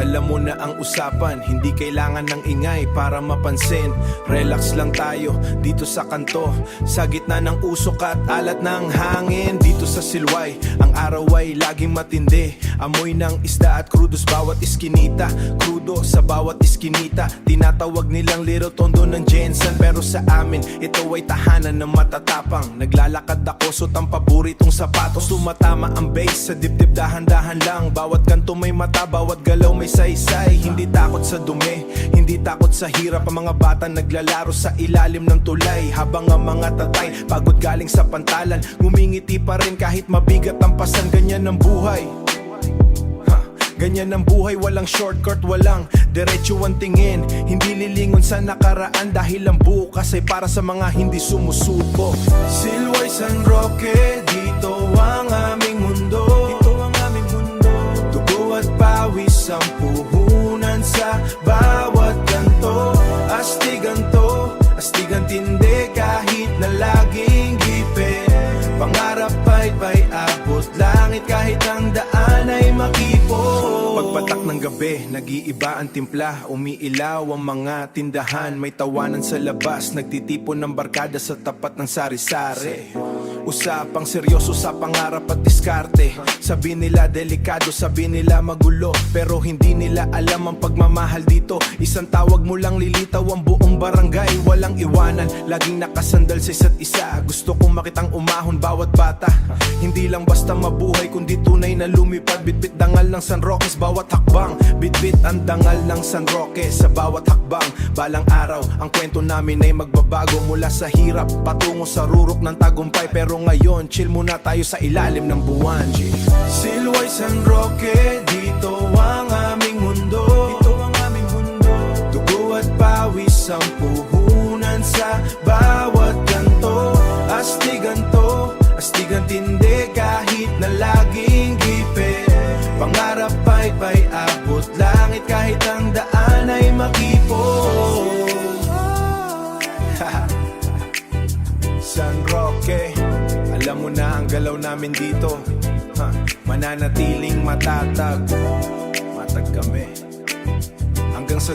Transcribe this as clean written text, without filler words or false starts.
Alam mo na ang usapan, hindi kailangan ng ingay para mapansin. Relax lang tayo dito sa kanto, sa gitna ng usok at alat ng hangin. Dito sa Silway, ang araw ay laging matindi. Amoy ng isda at krudos bawat iskinita. Krudo sa bawat iskinita. Tinatawag nilang Little Tondo ng Jensen, pero sa amin ito ay tahanan ng matatapang. Naglalakad ako suot ang paboritong sapatos. Tumatama ang bass sa dibdib, dahan-dahan lang. Bawat kanto may mata, bawat galaw may saysay. Hindi takot sa dumi, hindi takot sa hirap. Ang mga bata naglalaro sa ilalim ng tulay, habang ang mga tatay pagod galing sa pantalan, ngumingiti pa rin kahit mabigat ang pasan. Ganyan ang buhay, ganyan ang buhay, walang shortcut, walang diretso ang tingin. Hindi lilingon sa nakaraan dahil ang bukas ay para sa mga hindi sumusuko. Silway, San Roque, dito ang aming mundo. Dito ang aming mundo. Dugo at pawis ang puhunan sa bawat kanto. Astigan tindi kahit na laging gipit. Pangarap ay abot langit kahit ang daan ay makipot. Pagpatak ng gabi, nag-iiba ang timpla. Umiilaw ang mga tindahan, may tawanan sa labas. Nagtitipon ng barkada sa tapat ng sari-sari. Usapang seryoso sa pangarap at diskarte. Sabi nila delikado, sabi nila magulo, pero hindi nila alam ang pagmamahal dito. Isang tawag mo lang lilitaw ang buong barangay. Walang iwanan, laging nakasandal sa isa't isa. Gusto kong makitang umahon bawat bata. Hindi lang basta mabuhay, kundi tunay na lumipad. Bitbit dangal ng San Roque sa bawat hakbang. Bitbit ang dangal ng San Roque sa bawat hakbang. Balang araw, ang kwento namin ay magbabago. Mula sa hirap, patungo sa rurok ng tagumpay. Pero ngayon, chill muna tayo sa ilalim ng buwan. Silway, San Roque, dito ang aming mundo. Dito ang aming mundo. Dugo at pawis ang puhunan sa bawat kanto. Astigan tindi kahit na laging gipit. Pangarap ay abot langit kahit ang daan ay makipot. San Roque, alam mo na ang galaw namin dito, mananatiling matatag. Matag kami hanggang sa